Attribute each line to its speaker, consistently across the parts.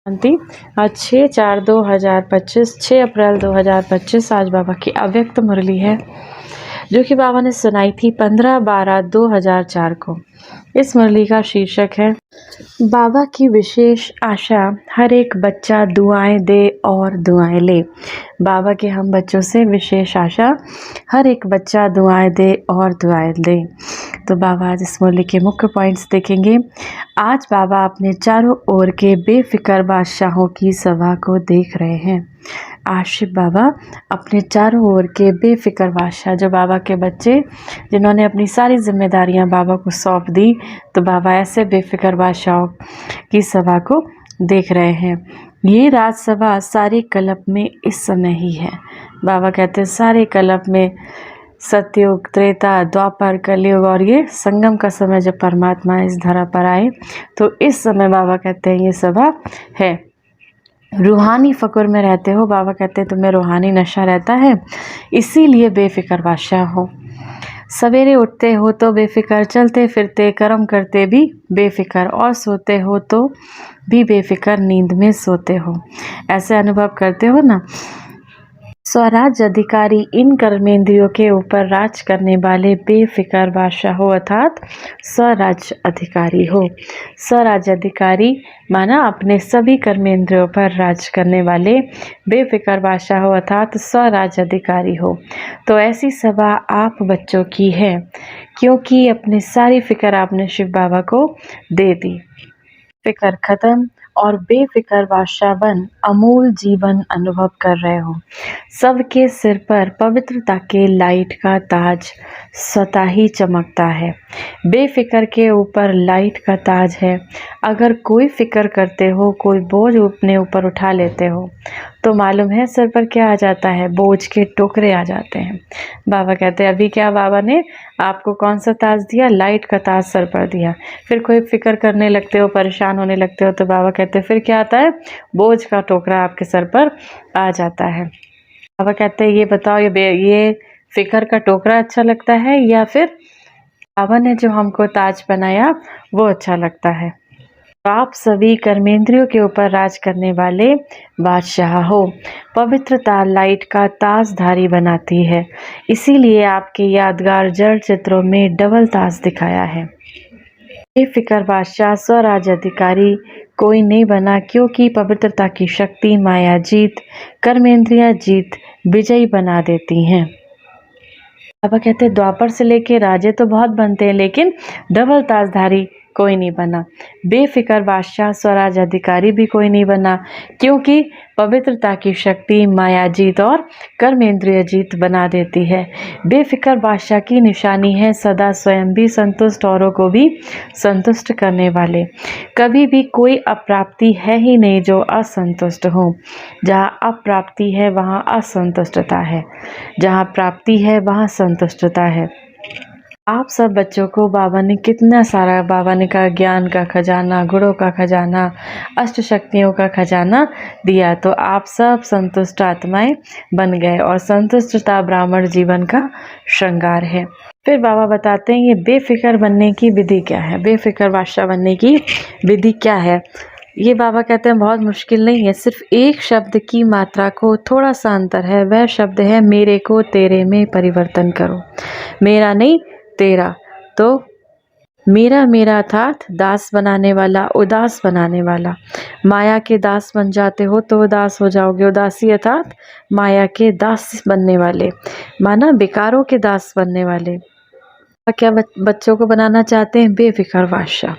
Speaker 1: शांति। आज 6/4/2025 6 अप्रैल 2025 आज बाबा की अव्यक्त मुरली है जो कि बाबा ने सुनाई थी 15/12/2004 को। इस मुरली का शीर्षक है बाबा की विशेष आशा, हर एक बच्चा दुआएं दे और दुआएं ले। बाबा के हम बच्चों से विशेष आशा, हर एक बच्चा दुआएं दे और दुआएं ले। तो बाबा आज इस मुरली के मुख्य पॉइंट्स देखेंगे। आज बाबा अपने चारों ओर के बेफिक्र बादशाहों की सभा को देख रहे हैं। आज शिव बाबा अपने चारों ओर के बेफिक्र बादशाह, जो बाबा के बच्चे जिन्होंने अपनी सारी जिम्मेदारियां बाबा को सौंप दी, तो बाबा ऐसे बेफिक्र बादशाहों की सभा को देख रहे हैं। ये राजसभा सारे कल्प में इस समय ही है। बाबा कहते हैं सारे कल्प में, सतयुग, त्रेता, द्वापर, कलयुग और ये संगम का समय जब परमात्मा इस धरा पर आए, तो इस समय बाबा कहते हैं ये सभा है। रूहानी फ़क्र में रहते हो, बाबा कहते हैं तुम्हें रूहानी नशा रहता है, इसीलिए बेफिक्र बादशाह हो। सवेरे उठते हो तो बेफिक्र, चलते फिरते कर्म करते भी बेफिक्र, और सोते हो तो भी बेफिक्र, नींद में सोते हो। ऐसे अनुभव करते हो ना। स्वराज अधिकारी इन कर्मेंद्रियों के ऊपर राज करने वाले बेफिक्र बादशाह हो, अर्थात स्वराज अधिकारी हो। स्वराज अधिकारी माना अपने सभी कर्मेंद्रियों पर राज करने वाले बेफिक्र बादशाह हो, अर्थात स्वराज अधिकारी हो। तो ऐसी सभा आप बच्चों की है, क्योंकि अपनी सारी फिक्र आपने शिव बाबा को दे दी। फिक्र खत्म और बेफिक्र बादशाह बन अमूल जीवन अनुभव कर रहे हो। सबके सिर पर पवित्रता के लाइट का ताज स्वतः ही चमकता है। बेफिक्र के ऊपर लाइट का ताज है। अगर कोई फिक्र करते हो, कोई बोझ अपने ऊपर उठा लेते हो, तो मालूम है सिर पर क्या आ जाता है? बोझ के टोकरे आ जाते हैं। बाबा कहते हैं अभी क्या बाबा ने आपको कौन सा ताज दिया? लाइट का ताज सर पर दिया। फिर कोई फिक्र करने लगते हो, परेशान होने लगते हो, तो बाबा कहते हैं फिर क्या आता है? बोझ का टोकरा आपके सर पर आ जाता है। बाबा कहते हैं ये बताओ, ये फिक्र का टोकरा अच्छा लगता है या फिर बाबा ने जो हमको ताज बनाया वो अच्छा लगता है? आप सभी कर्मेंद्रियों के ऊपर राज करने वाले बादशाह हो। पवित्रता लाइट का ताजधारी बनाती है, इसीलिए आपके यादगार जड़ चित्रों में डबल ताज दिखाया है। बेफिक्र बादशाह स्वराज अधिकारी कोई नहीं बना, क्योंकि पवित्रता की शक्ति माया जीत, कर्मेंद्रियां जीत विजयी बना देती हैं। बाबा कहते हैं द्वापर से लेके राजे तो बहुत बनते हैं, लेकिन डबल ताजधारी कोई नहीं बना। बेफिक्र बादशाह स्वराज अधिकारी भी कोई नहीं बना, क्योंकि पवित्रता की शक्ति माया जीत और कर्मेंद्रिय जीत बना देती है। बेफिक्र बादशाह की निशानी है सदा स्वयं भी संतुष्ट, औरों को भी संतुष्ट करने वाले। कभी भी कोई अप्राप्ति है ही नहीं जो असंतुष्ट हो। जहाँ अप्राप्ति है वहाँ असंतुष्टता है, जहाँ प्राप्ति है वहाँ संतुष्टता है। आप सब बच्चों को बाबा ने कितना सारा, बाबा ने कहा ज्ञान का खजाना, गुणों का खजाना, अष्ट शक्तियों का खजाना दिया, तो आप सब संतुष्ट आत्माएं बन गए, और संतुष्टता ब्राह्मण जीवन का श्रृंगार है। फिर बाबा बताते हैं ये बेफिक्र बनने की विधि क्या है, बेफिक्र बादशाह बनने की विधि क्या है। ये बाबा कहते हैं बहुत मुश्किल नहीं है, सिर्फ एक शब्द की मात्रा को थोड़ा सा अंतर है। वह शब्द है मेरे को तेरे में परिवर्तन करो। मेरा नहीं तेरा, तो मेरा मेरा अर्थात दास बनाने वाला, उदास बनाने वाला। माया के दास बन जाते हो तो उदास हो जाओगे। उदासी अर्थात माया के दास बनने वाले, माना विकारों के दास बनने वाले। क्या बच्चों को बनाना चाहते हैं? बेफिक्र बादशाह।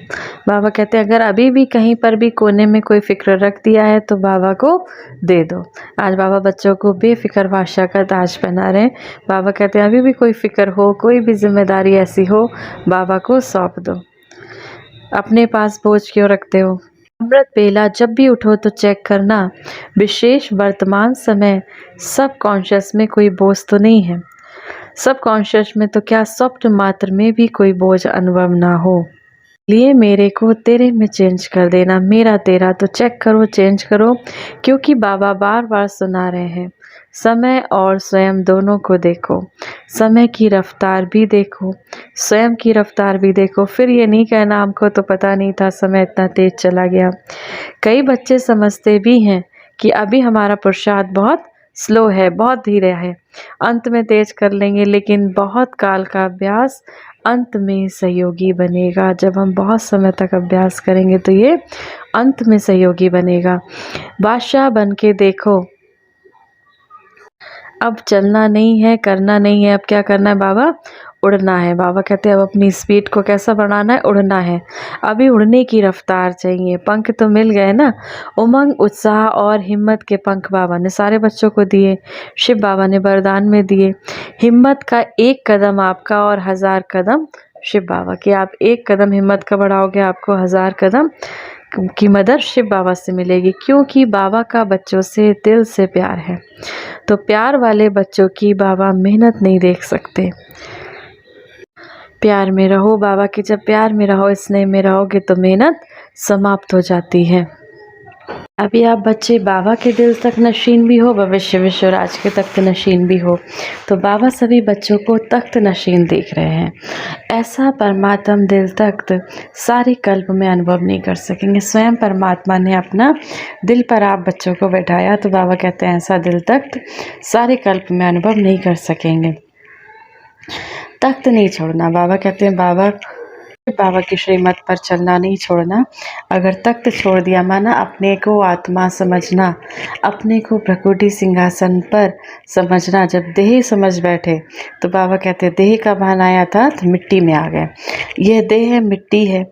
Speaker 1: बाबा कहते हैं अगर अभी भी कहीं पर भी कोने में कोई फिक्र रख दिया है तो बाबा को दे दो। आज बाबा बच्चों को बेफिक्र बादशाह का ताज पहना रहे हैं। बाबा कहते हैं अभी भी कोई फिक्र हो, कोई भी जिम्मेदारी ऐसी हो, बाबा को सौंप दो। अपने पास बोझ क्यों रखते हो? अमृत बेला जब भी उठो तो चेक करना, विशेष वर्तमान समय सब कॉन्शियस में कोई बोझ तो नहीं है। सब कॉन्शियस में तो क्या स्वप्न मात्र में भी कोई बोझ अनुभव ना हो। लिए मेरे को तेरे में चेंज कर देना, मेरा तेरा तो चेक करो, चेंज करो, क्योंकि बाबा बार बार सुना रहे हैं, समय और स्वयं दोनों को देखो, समय की रफ्तार भी देखो, स्वयं की रफ्तार भी देखो। फिर ये नहीं कहना हमको तो पता नहीं था समय इतना तेज चला गया। कई बच्चे समझते भी हैं कि अभी हमारा पुरुषार्थ बहुत स्लो है, बहुत धीरे है, अंत में तेज कर लेंगे, लेकिन बहुत काल का अभ्यास अंत में सहयोगी बनेगा। जब हम बहुत समय तक अभ्यास करेंगे तो ये अंत में सहयोगी बनेगा। बादशाह बन के देखो, अब चलना नहीं है, करना नहीं है, अब क्या करना है बाबा? उड़ना है। बाबा कहते हैं अब अपनी स्पीड को कैसा बढ़ाना है? उड़ना है। अभी उड़ने की रफ्तार चाहिए। पंख तो मिल गए ना, उमंग, उत्साह और हिम्मत के पंख बाबा ने सारे बच्चों को दिए, शिव बाबा ने वरदान में दिए। हिम्मत का एक कदम आपका और 1000 कदम शिव बाबा के। आप एक कदम हिम्मत का बढ़ाओगे, आपको 1000 कदम की मदद शिव बाबा से मिलेगी, क्योंकि बाबा का बच्चों से दिल से प्यार है। तो प्यार वाले बच्चों की बाबा मेहनत नहीं देख सकते। प्यार में रहो बाबा के, जब प्यार में रहो, स्नेह में रहोगे तो मेहनत समाप्त हो जाती है। अभी आप बच्चे बाबा के दिल तक नशीन भी हो, भविष्य विश्वराज के तख्त नशीन भी हो, तो बाबा सभी बच्चों को तख्त नशीन देख रहे हैं। ऐसा परमात्म दिल तख्त सारे कल्प में अनुभव नहीं कर सकेंगे। स्वयं परमात्मा ने अपना दिल पर आप बच्चों को बैठाया, तो बाबा कहते हैं ऐसा दिल तख्त सारे कल्प में अनुभव नहीं कर सकेंगे। तख्त नहीं छोड़ना। बाबा कहते हैं बाबा की श्रीमत पर चलना नहीं छोड़ना। अगर तख्त छोड़ दिया, माना अपने को आत्मा समझना, अपने को प्रकृति सिंहासन पर समझना, जब देह समझ बैठे तो बाबा कहते देह का भान आया था तो मिट्टी में आ गए। यह देह है, मिट्टी है।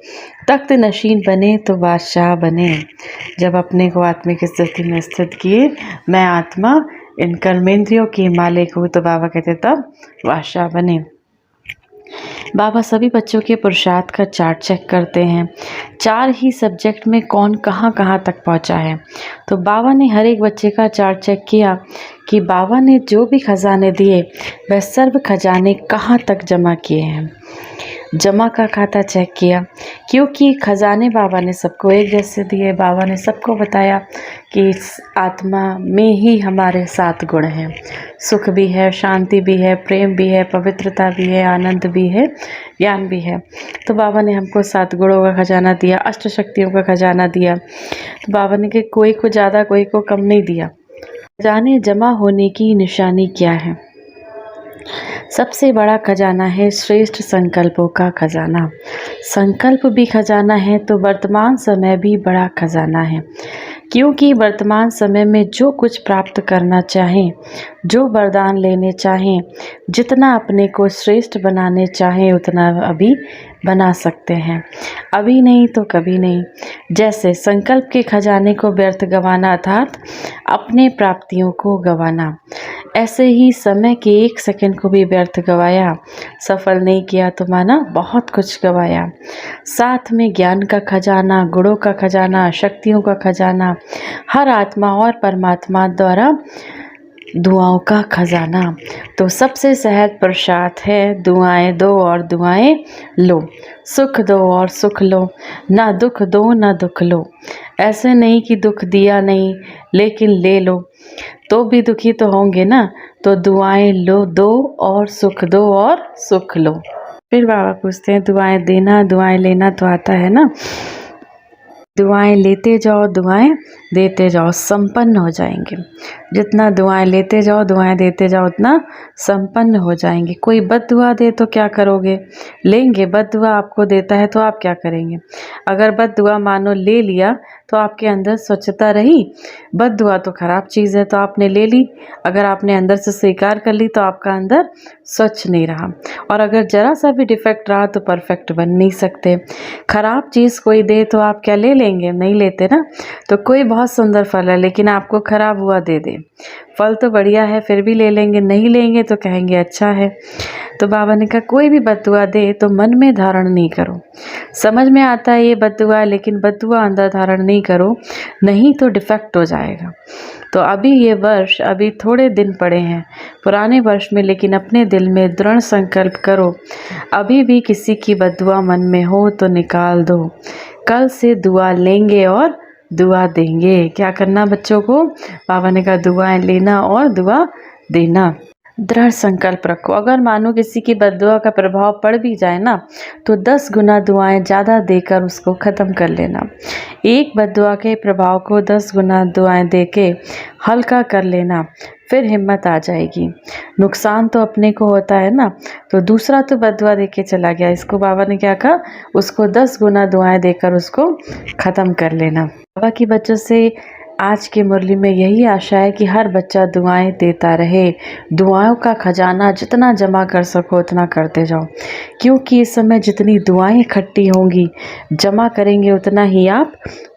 Speaker 1: तख्त नशीन बने तो बादशाह बने। जब अपने को आत्मिक स्थिति में स्थित किए, मैं आत्मा इन कर्मेंद्रियों की मालिक हूँ, तो बाबा कहते तब बादशाह बने। बाबा सभी बच्चों के पुरुषार्थ का चार्ट चेक करते हैं, 4 ही सब्जेक्ट में कौन कहाँ कहाँ तक पहुँचा है। तो बाबा ने हर एक बच्चे का चार्ट चेक किया कि बाबा ने जो भी खजाने दिए वह सर्व खजाने कहाँ तक जमा किए हैं। जमा का खाता चेक किया, क्योंकि खजाने बाबा ने सबको एक जैसे दिए। बाबा ने सबको बताया कि इस आत्मा में ही हमारे 7 गुण हैं, सुख भी है, शांति भी है, प्रेम भी है, पवित्रता भी है, आनंद भी है, ज्ञान भी है। तो बाबा ने हमको 7 गुणों का खजाना दिया, अष्ट शक्तियों का खजाना दिया। तो बाबा ने कि कोई को ज़्यादा कोई को कम नहीं दिया। खजाने जमा होने की निशानी क्या है? सबसे बड़ा खजाना है श्रेष्ठ संकल्पों का खजाना। संकल्प भी खजाना है तो वर्तमान समय भी बड़ा खजाना है, क्योंकि वर्तमान समय में जो कुछ प्राप्त करना चाहें, जो वरदान लेने चाहें, जितना अपने को श्रेष्ठ बनाने चाहें, उतना अभी बना सकते हैं। अभी नहीं तो कभी नहीं। जैसे संकल्प के खजाने को व्यर्थ गंवाना अर्थात अपने प्राप्तियों को गंवाना, ऐसे ही समय के 1 सेकंड को भी व्यर्थ गंवाया, सफल नहीं किया तो माना बहुत कुछ गंवाया। साथ में ज्ञान का खजाना, गुणों का खजाना, शक्तियों का खजाना, हर आत्मा और परमात्मा द्वारा दुआओं का खजाना। तो सबसे सहज पुरुषार्थ है दुआएं दो और दुआएं लो, सुख दो और सुख लो, ना दुख दो ना दुख लो। ऐसे नहीं कि दुख दिया नहीं लेकिन ले लो, तो भी दुखी तो होंगे ना। तो दुआएं लो, दो और दो और सुख लो। फिर बाबा पूछते हैं दुआएं देना दुआएं लेना तो आता है ना। दुआएं लेते जाओ, दुआएं देते जाओ, संपन्न हो जाएंगे। जितना दुआएं लेते जाओ, दुआएं देते जाओ, उतना संपन्न हो जाएंगे। कोई बद दुआ दे तो क्या करोगे? लेंगे। बद दुआ आपको देता है तो आप क्या करेंगे? अगर बद दुआ मानो ले लिया तो आपके अंदर स्वच्छता रही। बद दुआ तो खराब चीज़ है, तो आपने ले ली, अगर आपने अंदर से स्वीकार कर ली तो आपका अंदर स्वच्छ नहीं रहा। और अगर ज़रा सा भी डिफेक्ट रहा तो परफेक्ट बन नहीं सकते। खराब चीज़ कोई दे तो आप क्या ले लेंगे? नहीं लेते ना। तो कोई बहुत सुंदर फल है लेकिन आपको खराब हुआ दे दे, फल तो बढ़िया है फिर भी ले लेंगे, नहीं लेंगे तो कहेंगे अच्छा है। तो बाबा ने कहा कोई भी बद्दुआ दे तो मन में धारण नहीं करो। समझ में आता है ये बद्दुआ है, लेकिन बद्दुआ अंदर धारण नहीं नहीं करो, नहीं तो डिफेक्ट हो जाएगा। तो अभी ये वर्ष, अभी थोड़े दिन पड़े हैं पुराने वर्ष में, लेकिन अपने दिल में दृढ़ संकल्प करो। अभी भी किसी की बद्दुआ मन में हो तो निकाल दो। कल से दुआ लेंगे और दुआ देंगे। क्या करना बच्चों को? बाबा ने कहा दुआएं लेना और दुआ देना। दृढ़ संकल्प रखो। अगर मानो किसी की बद्दुआ का प्रभाव पड़ भी जाए ना, तो 10 गुना दुआएं ज़्यादा देकर उसको ख़त्म कर लेना। एक बद्दुआ के प्रभाव को 10 गुना दुआएं देके हल्का कर लेना, फिर हिम्मत आ जाएगी। नुकसान तो अपने को होता है ना, तो दूसरा तो बद्दुआ देके चला गया, इसको बाबा ने क्या कहा, उसको 10 गुना दुआएं देकर उसको ख़त्म कर लेना। बाबा की बच्चों से आज की मुरली में यही आशा है कि हर बच्चा दुआएं देता रहे। दुआओं का खजाना जितना जमा कर सको उतना करते जाओ, क्योंकि इस समय जितनी दुआएं इकट्ठी होंगी, जमा करेंगे, उतना ही आप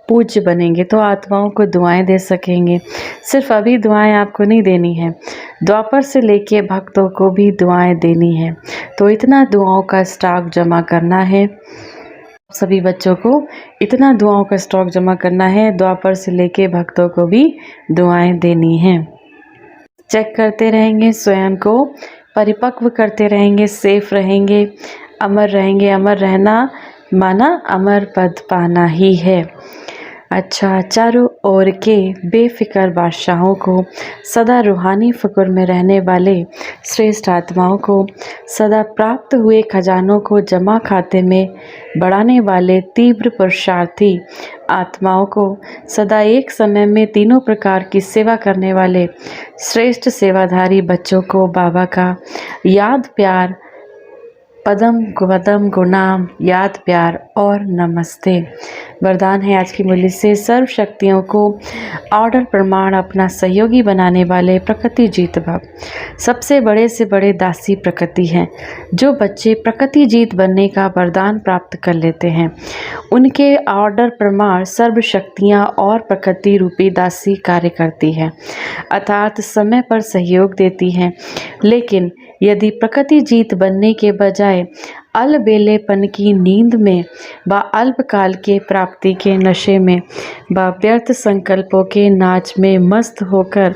Speaker 1: पूज्य बनेंगे, तो आत्माओं को दुआएं दे सकेंगे। सिर्फ अभी दुआएं आपको नहीं देनी है, द्वापर से लेके भक्तों को भी दुआएं देनी है। तो इतना दुआओं का स्टॉक जमा करना है, सभी बच्चों को इतना दुआओं का स्टॉक जमा करना है, द्वापर से लेके भक्तों को भी दुआएं देनी है। चेक करते रहेंगे, स्वयं को परिपक्व करते रहेंगे, सेफ रहेंगे, अमर रहेंगे। अमर रहना माना अमर पद पाना ही है। अच्छा, चारों ओर के बेफिक्र बादशाहों को, सदा रूहानी फ़िक्र में रहने वाले श्रेष्ठ आत्माओं को, सदा प्राप्त हुए खजानों को जमा खाते में बढ़ाने वाले तीव्र पुरुषार्थी आत्माओं को, सदा एक समय में तीनों प्रकार की सेवा करने वाले श्रेष्ठ सेवाधारी बच्चों को बाबा का याद प्यार, पदम पदम गुणाम याद प्यार और नमस्ते। वरदान है आज की मुरली से, सर्व शक्तियों को ऑर्डर प्रमाण अपना सहयोगी बनाने वाले प्रकृति जीत भव। सबसे बड़े से बड़े दासी प्रकृति हैं। जो बच्चे प्रकृति जीत बनने का वरदान प्राप्त कर लेते हैं, उनके ऑर्डर प्रमाण सर्व शक्तियाँ और प्रकृति रूपी दासी कार्य करती है, अर्थात समय पर सहयोग देती हैं। लेकिन यदि प्रकृति जीत बनने के बजाय अलबेलेपन की नींद में व अल्पकाल के प्राप्ति के नशे में व व्यर्थ संकल्पों के नाच में मस्त होकर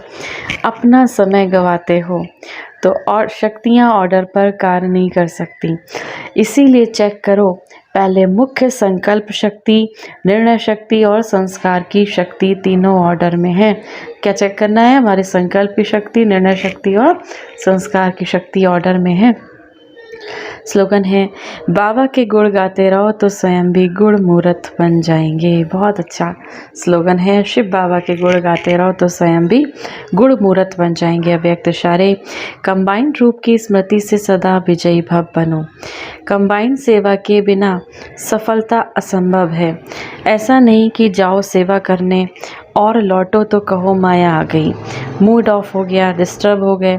Speaker 1: अपना समय गंवाते हो, तो और शक्तियाँ ऑर्डर पर कार्य नहीं कर सकती। इसीलिए चेक करो, पहले मुख्य संकल्प शक्ति, निर्णय शक्ति और संस्कार की शक्ति तीनों ऑर्डर में है। क्या चेक करना है? हमारे संकल्प की शक्ति, निर्णय शक्ति और संस्कार की शक्ति ऑर्डर में है। स्लोगन है, बाबा के गुण गाते रहो तो स्वयं भी गुण मूर्त बन जाएंगे। बहुत अच्छा स्लोगन है, शिव बाबा के गुण गाते रहो तो स्वयं भी गुण मूर्त बन जाएंगे। अव्यक्त इशारे, कंबाइंड रूप की स्मृति से सदा विजयी भव बनो। कंबाइंड सेवा के बिना सफलता असंभव है। ऐसा नहीं कि जाओ सेवा करने और लौटो तो कहो माया आ गई, मूड ऑफ हो गया, डिस्टर्ब हो गए।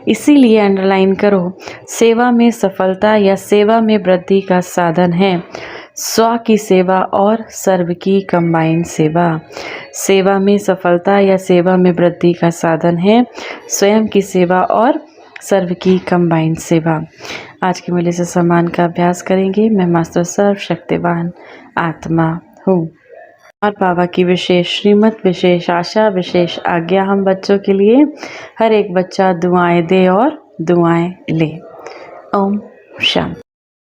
Speaker 1: इसीलिए अंडरलाइन करो, सेवा में सफलता या सेवा में वृद्धि का साधन है स्व की सेवा और सर्व की कंबाइंड सेवा। सेवा में सफलता या सेवा में वृद्धि का साधन है स्वयं की सेवा और सर्व की कंबाइंड सेवा। आज की मुरली से सम्मान का अभ्यास करेंगे। मैं मास्टर सर्वशक्तिवान आत्मा हूँ और बाबा की विशेष श्रीमत, विशेष आशा, विशेष आज्ञा हम बच्चों के लिए, हर एक बच्चा दुआएं दे और दुआएं ले। ओम शांति।